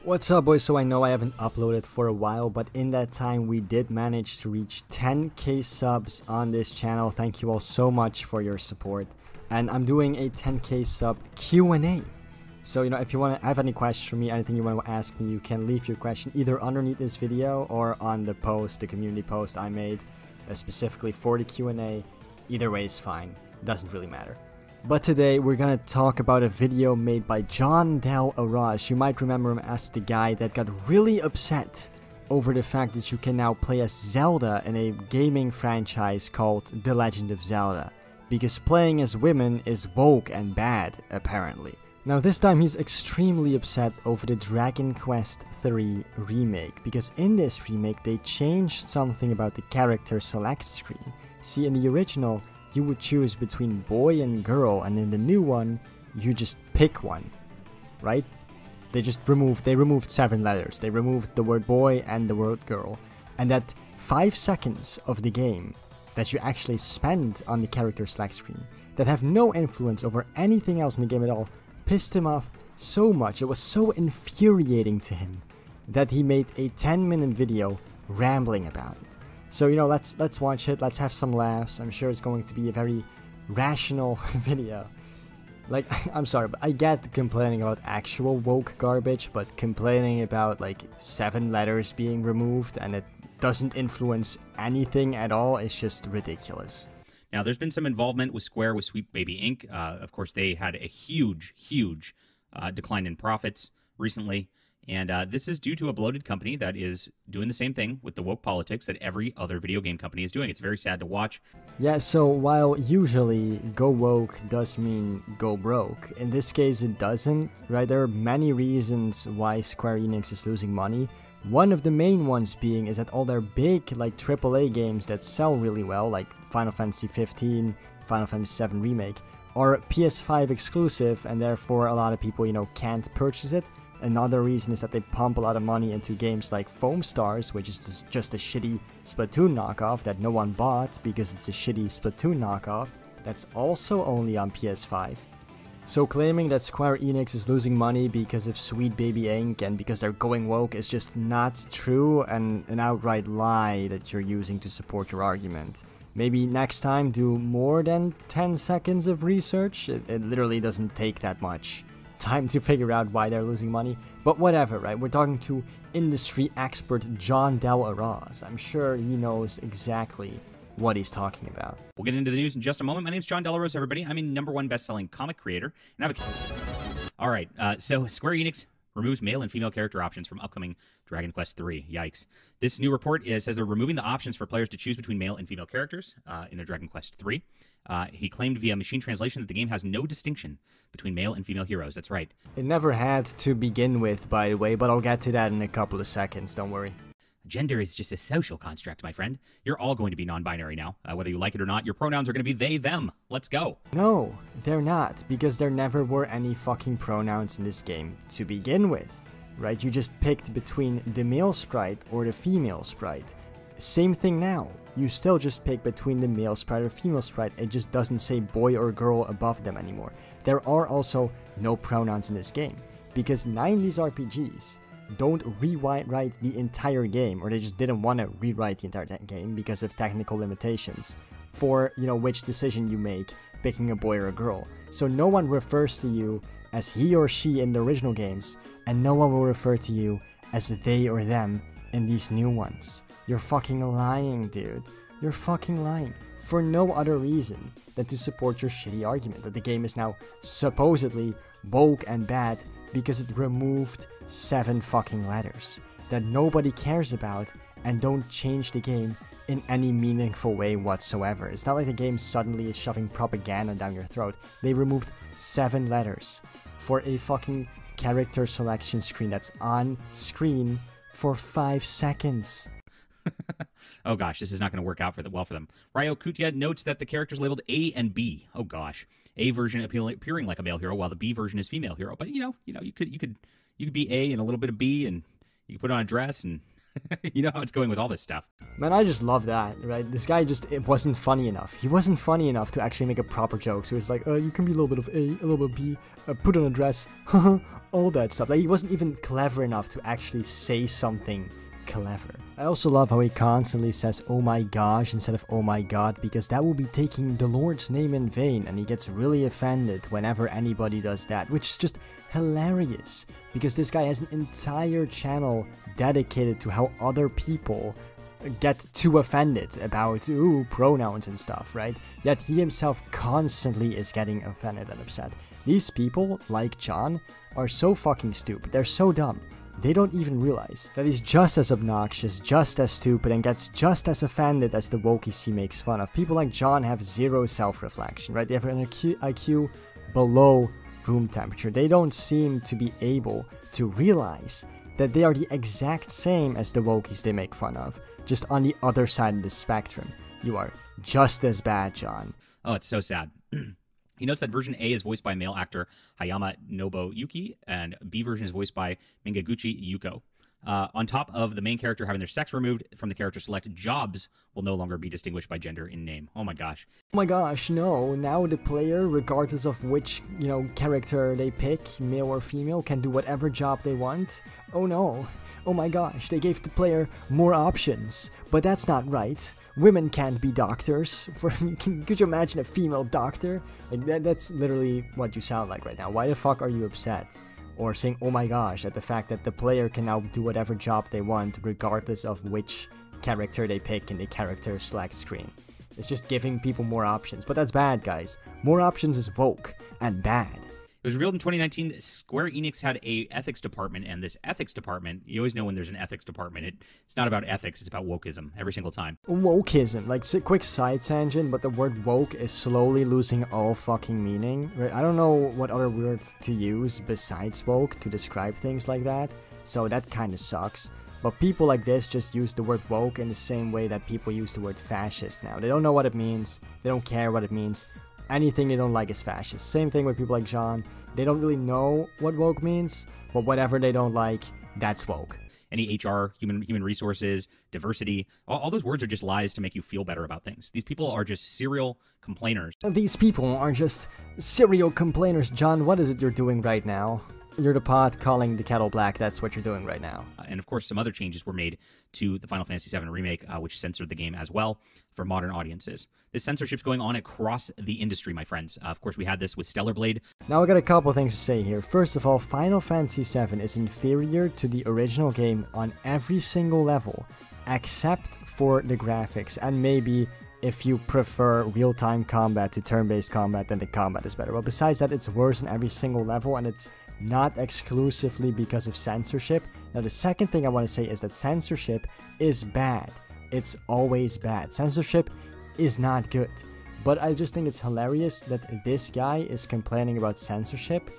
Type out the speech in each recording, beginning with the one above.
What's up, boys? So I know I haven't uploaded for a while, but in that time we did manage to reach 10k subs on this channel. Thank you all so much for your support. And I'm doing a 10k sub Q&A. So, if you want to have any questions for me, anything you want to ask me, you can leave your question either underneath this video or on the post, the community post I made specifically for the Q&A. Either way is fine. Doesn't really matter. But today we're gonna talk about a video made by Jon Del Arroz. You might remember him as the guy that got really upset over the fact that you can now play as Zelda in a gaming franchise called The Legend of Zelda, because playing as women is woke and bad, apparently. Now this time he's extremely upset over the Dragon Quest III remake, because in this remake they changed something about the character select screen. See, in the original, you would choose between boy and girl, and in the new one, you just pick one, right? They removed 7 letters. They removed the word boy and the word girl. And that 5 seconds of the game that you actually spend on the character select screen, that have no influence over anything else in the game at all, pissed him off so much. It was so infuriating to him that he made a 10-minute video rambling about it. So, let's watch it, let's have some laughs. I'm sure it's going to be a very rational video. Like, I'm sorry, but I get complaining about actual woke garbage, but complaining about, 7 letters being removed and it doesn't influence anything at all is just ridiculous. Now, there's been some involvement with Square with Sweet Baby Inc. Of course, they had a huge decline in profits recently. And this is due to a bloated company that is doing the same thing with the woke politics that every other video game company is doing. It's very sad to watch. Yeah, so while usually go woke does mean go broke, in this case it doesn't, right? There are many reasons why Square Enix is losing money. One of the main ones being is that all their big, AAA games that sell really well, like Final Fantasy 15, Final Fantasy 7 Remake, are PS5 exclusive, and therefore a lot of people, can't purchase it. Another reason is that they pump a lot of money into games like Foam Stars, which is just a shitty Splatoon knockoff that no one bought because it's a shitty Splatoon knockoff that's also only on PS5. So claiming that Square Enix is losing money because of Sweet Baby Inc. and because they're going woke is just not true and an outright lie that you're using to support your argument. Maybe next time do more than 10 seconds of research. It literally doesn't take that much time to figure out why they're losing money, but whatever, right? We're talking to industry expert Jon Del Arroz. I'm sure he knows exactly what he's talking about. We'll get into the news in just a moment. My name's Jon Del Arroz, everybody. I'm a #1 best-selling comic creator, and All right, so Square Enix removes male and female character options from upcoming Dragon Quest III. Yikes. This new report says they're removing the options for players to choose between male and female characters in their Dragon Quest III. He claimed via machine translation that the game has no distinction between male and female heroes. That's right. It never had to begin with, by the way, but I'll get to that in a couple of seconds, don't worry. Gender is just a social construct, my friend. You're all going to be non-binary now. Whether you like it or not, your pronouns are going to be they, them. Let's go. No, they're not, because there never were any fucking pronouns in this game to begin with, right? You just picked between the male sprite or the female sprite. Same thing now. You still just pick between the male sprite or female sprite. It just doesn't say boy or girl above them anymore. There are also no pronouns in this game, because 90s RPGs don't rewrite the entire game, or they just didn't want to rewrite the entire game because of technical limitations for, which decision you make, picking a boy or a girl. So no one refers to you as he or she in the original games, and no one will refer to you as they or them in these new ones. You're fucking lying, dude. You're fucking lying. For no other reason than to support your shitty argument that the game is now supposedly woke and bad because it removed 7 fucking letters that nobody cares about and don't change the game in any meaningful way whatsoever. It's not like the game suddenly is shoving propaganda down your throat. They removed 7 letters for a fucking character selection screen that's on screen for 5 seconds. Oh gosh, this is not going to work out well for them. Ryo Kutia notes that the characters labeled A and B. Oh gosh, A version appearing like a male hero, while the B version is female hero. But you could be A and a little bit of B, and you could put on a dress, and You know how it's going with all this stuff. Man, I just love that, right? This guy just, it wasn't funny enough. He wasn't funny enough to actually make a proper joke. So it's like, you can be a little bit of A, a little bit of B, put on a dress, all that stuff. Like, he wasn't even clever enough to actually say something clever. I also love how he constantly says oh my gosh instead of oh my god, because that will be taking the Lord's name in vain, and he gets really offended whenever anybody does that, which is just hilarious, because this guy has an entire channel dedicated to how other people get too offended about pronouns and stuff, right? Yet he himself constantly is getting offended and upset. These people, like Jon, are so fucking stupid. They're so dumb. They don't even realize that he's just as obnoxious, just as stupid, and gets just as offended as the wokies he makes fun of. People like Jon have zero self-reflection, right? They have an IQ below room temperature. They don't seem to be able to realize that they are the exact same as the wokies they make fun of, just on the other side of the spectrum. You are just as bad, Jon. Oh, it's so sad. He notes that version A is voiced by male actor Hayama Nobuyuki, and B version is voiced by Mingaguchi Yuko. On top of the main character having their sex removed from the character select, jobs will no longer be distinguished by gender in name. Oh my gosh. Oh my gosh, no. Now the player, regardless of which, character they pick, male or female, can do whatever job they want. Oh no. Oh my gosh, they gave the player more options. But that's not right. Women can't be doctors. Could you imagine a female doctor? Like that's literally what you sound like right now. Why the fuck are you upset? Or saying, oh my gosh, at the fact that the player can now do whatever job they want, regardless of which character they pick in the character select screen. It's just giving people more options. But that's bad, guys. More options is woke and bad. It was revealed in 2019 Square Enix had a ethics department, and this ethics department, you always know when there's an ethics department, it's not about ethics, it's about wokeism every single time. Wokeism, like quick side tangent, but the word woke is slowly losing all fucking meaning. Right? I don't know what other words to use besides woke to describe things like that, so that kind of sucks. But people like this just use the word woke in the same way that people use the word fascist now. They don't know what it means, they don't care what it means. Anything they don't like is fascist. Same thing with people like Jon. They don't really know what woke means, but whatever they don't like, that's woke. Any HR, human resources, diversity, all those words are just lies to make you feel better about things. These people are just serial complainers. These people are just serial complainers. Jon, what is it you're doing right now? You're the pot calling the kettle black. That's what you're doing right now. And of course, some other changes were made to the Final Fantasy VII Remake, which censored the game as well for modern audiences. This censorship's going on across the industry, my friends. Of course, we had this with Stellar Blade. Now I got a couple things to say here. First of all, Final Fantasy VII is inferior to the original game on every single level, except for the graphics, and maybe if you prefer real-time combat to turn-based combat, then the combat is better. But besides that, it's worse in every single level, and it's not exclusively because of censorship. Now, the second thing I want to say is that censorship is bad. It's always bad. Censorship is not good. But I just think it's hilarious that this guy is complaining about censorship,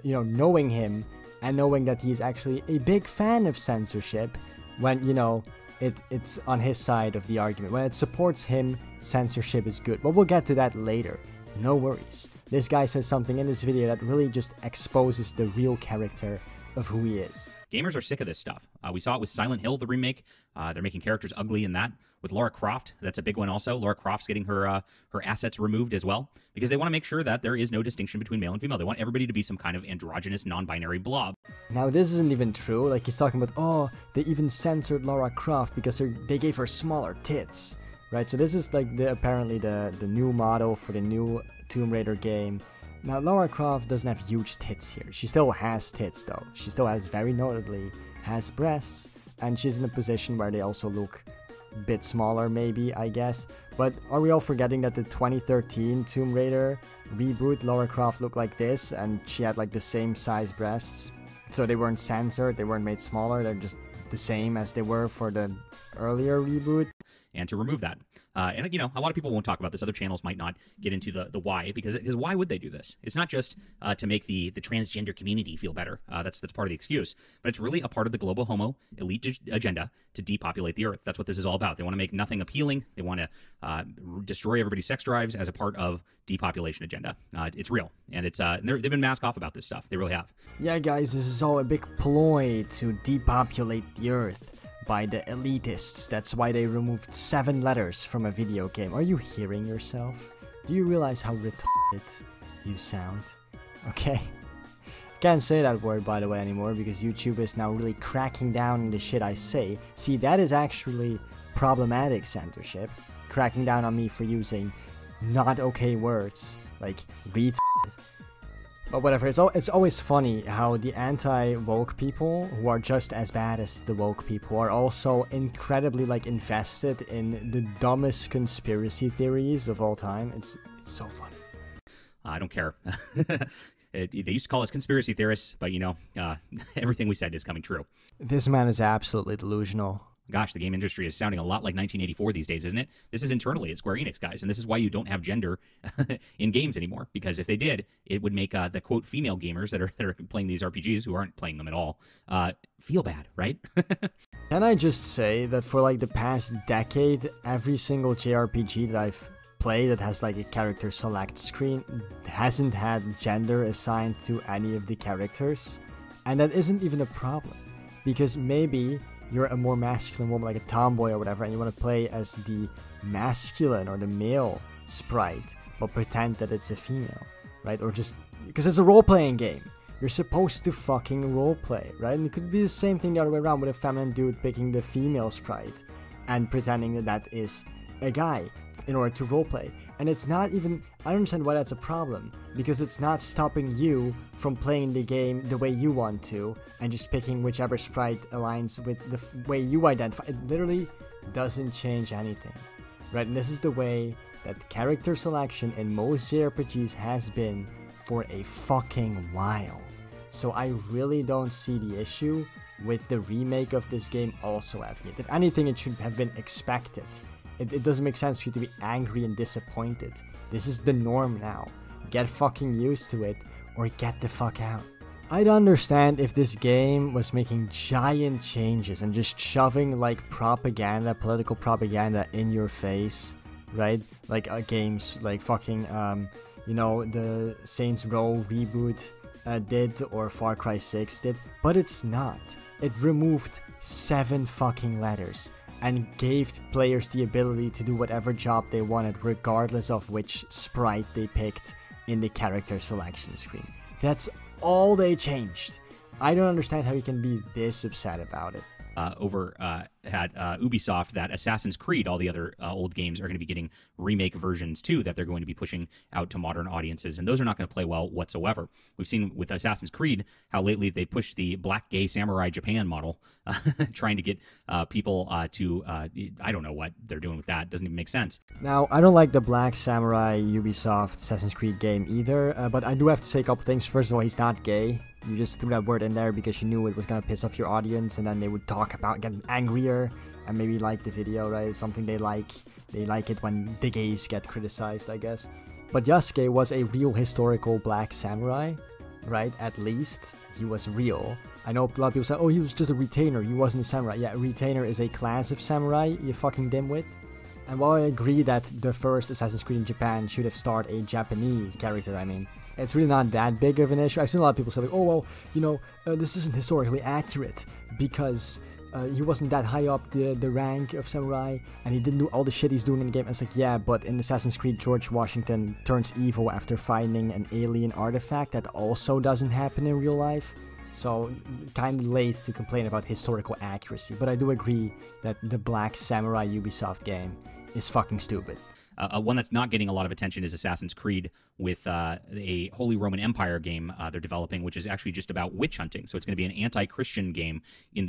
knowing him and knowing that he's actually a big fan of censorship when, it's on his side of the argument. When it supports him, censorship is good. But we'll get to that later. No worries. This guy says something in this video that really just exposes the real character of who he is. Gamers are sick of this stuff. We saw it with Silent Hill, the remake. They're making characters ugly in that. With Lara Croft, that's a big one also. Lara Croft's getting her assets removed as well, because they want to make sure that there is no distinction between male and female. They want everybody to be some kind of androgynous, non-binary blob. Now, this isn't even true. Like, he's talking about, they even censored Lara Croft because they gave her smaller tits. Right, so this is like apparently the new model for the new Tomb Raider game. Now, Lara Croft doesn't have huge tits here. She still has tits, though. She still has, very notably, has breasts. And she's in a position where they also look a bit smaller, maybe, I guess. But are we all forgetting that the 2013 Tomb Raider reboot, Lara Croft looked like this, and she had, like, the same size breasts? So they weren't censored, they weren't made smaller, they're just the same as they were for the earlier reboot. And to remove that. And a lot of people won't talk about this. Other channels might not get into the why, because why would they do this? It's not just to make the transgender community feel better. That's part of the excuse. But it's really a part of the global homo elite agenda to depopulate the earth. That's what this is all about. They want to make nothing appealing. They want to destroy everybody's sex drives as a part of depopulation agenda. It's real. And they've been masked off about this stuff. They really have. Yeah, guys, this is all a big ploy to depopulate the earth by the elitists. That's why they removed 7 letters from a video game. Are you hearing yourself? Do you realize how retarded you sound? Okay. Can't say that word, by the way, anymore, because YouTube is now really cracking down on the shit I say. See, that is actually problematic censorship. Cracking down on me for using not okay words, like retarded. But whatever, it's always funny how the anti-woke people, who are just as bad as the woke people, are also incredibly, like, invested in the dumbest conspiracy theories of all time. It's so funny. I don't care. They used to call us conspiracy theorists, but, you know, everything we said is coming true. This man is absolutely delusional. Gosh, the game industry is sounding a lot like 1984 these days, isn't it? This is internally at Square Enix, guys, and this is why you don't have gender in games anymore. Because if they did, it would make the quote female gamers that are playing these RPGs, who aren't playing them at all, feel bad, right? Can I just say that for like the past decade, every single JRPG that I've played that has like a character select screen hasn't had gender assigned to any of the characters, and that isn't even a problem, because maybe you're a more masculine woman, like a tomboy or whatever, and you want to play as the masculine or the male sprite, but pretend that it's a female, right? Or just, because it's a role-playing game. You're supposed to fucking roleplay, right? And it could be the same thing the other way around, with a feminine dude picking the female sprite and pretending that that is a guy in order to roleplay. And it's not even, I don't understand why that's a problem, because it's not stopping you from playing the game the way you want to and just picking whichever sprite aligns with the way you identify. It literally doesn't change anything, right? And this is the way that character selection in most JRPGs has been for a fucking while. So I really don't see the issue with the remake of this game also having it. If anything, it should have been expected. It doesn't make sense for you to be angry and disappointed. This is the norm now. Get fucking used to it, or get the fuck out. I'd understand if this game was making giant changes and just shoving like propaganda, political propaganda in your face, right? Like games like fucking, you know, the Saints Row reboot did, or Far Cry 6 did, but it's not. It removed 7 fucking letters and gave players the ability to do whatever job they wanted, regardless of which sprite they picked in the character selection screen. That's all they changed. I don't understand how you can be this upset about it. Over at Ubisoft, that Assassin's Creed, all the other old games are going to be getting remake versions too, that they're going to be pushing out to modern audiences, and those are not going to play well whatsoever. We've seen with Assassin's Creed how lately they pushed the black gay samurai Japan model, trying to get people to, I don't know what they're doing with that. Doesn't even make sense. Now, I don't like the black samurai Ubisoft Assassin's Creed game either, but I do have to say a couple things. First of all, he's not gay. You just threw that word in there because you knew it was gonna piss off your audience, and then they would talk about getting angrier and maybe like the video, right? It's something they like. They like it when the gays get criticized, I guess. But Yasuke was a real historical black samurai, right? At least he was real. I know a lot of people say, oh, he was just a retainer, he wasn't a samurai. Yeah, a retainer is a class of samurai, you fucking dimwit. And while I agree that the first Assassin's Creed in Japan should have starred a Japanese character, I mean, it's really not that big of an issue. I've seen a lot of people say, like, oh, well, you know, this isn't historically accurate because he wasn't that high up the rank of samurai and he didn't do all the shit he's doing in the game. And it's like, yeah, but in Assassin's Creed, George Washington turns evil after finding an alien artifact. That also doesn't happen in real life. So, kind of late to complain about historical accuracy. But I do agree that the Black Samurai Ubisoft game is fucking stupid. One that's not getting a lot of attention is Assassin's Creed, with a Holy Roman Empire game they're developing, which is actually just about witch hunting. So it's going to be an anti-Christian game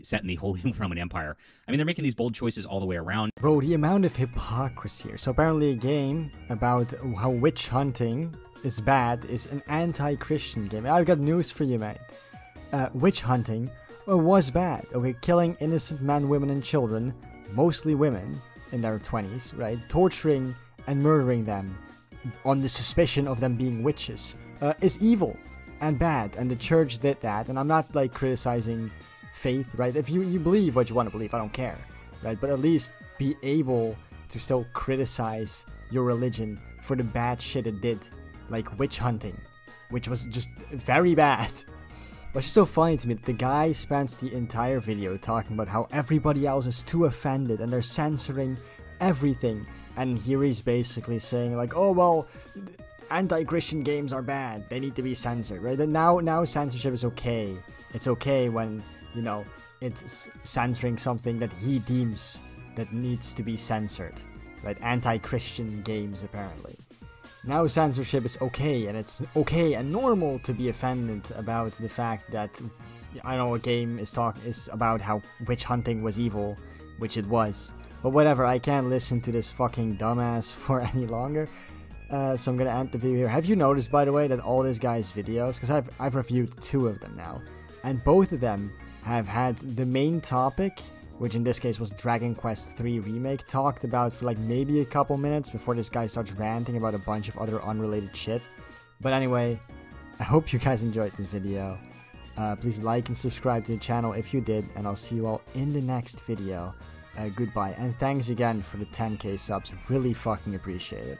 set in the Holy Roman Empire. I mean, they're making these bold choices all the way around. Bro, the amount of hypocrisy here. So apparently a game about how witch hunting is bad is an anti-Christian game. I've got news for you, mate. Witch hunting was bad. Okay, killing innocent men, women, and children, mostly women in their 20s, right? Torturing and murdering them on the suspicion of them being witches is evil and bad, and the church did that. And I'm not like criticizing faith, right? If you believe what you want to believe, I don't care, right? But at least be able to still criticize your religion for the bad shit it did, like witch hunting, which was just very bad. But it's so funny to me that the guy spends the entire video talking about how everybody else is too offended and they're censoring everything. And here he's basically saying like, oh well, anti-Christian games are bad, they need to be censored, right? And now censorship is okay. It's okay when, you know, it's censoring something that he deems that needs to be censored, right? Anti-Christian games, apparently. Now censorship is okay, and it's okay and normal to be offended about the fact that, I know, a game is about how witch hunting was evil, which it was. But whatever, I can't listen to this fucking dumbass for any longer. So I'm gonna end the video here. Have you noticed, by the way, that all this guy's videos, because I've reviewed 2 of them now, and both of them have had the main topic, which in this case was Dragon Quest III Remake, talked about for like maybe a couple minutes before this guy starts ranting about a bunch of other unrelated shit. But anyway, I hope you guys enjoyed this video. Please like and subscribe to the channel if you did, and I'll see you all in the next video. Goodbye, and thanks again for the 10k subs, really fucking appreciate it.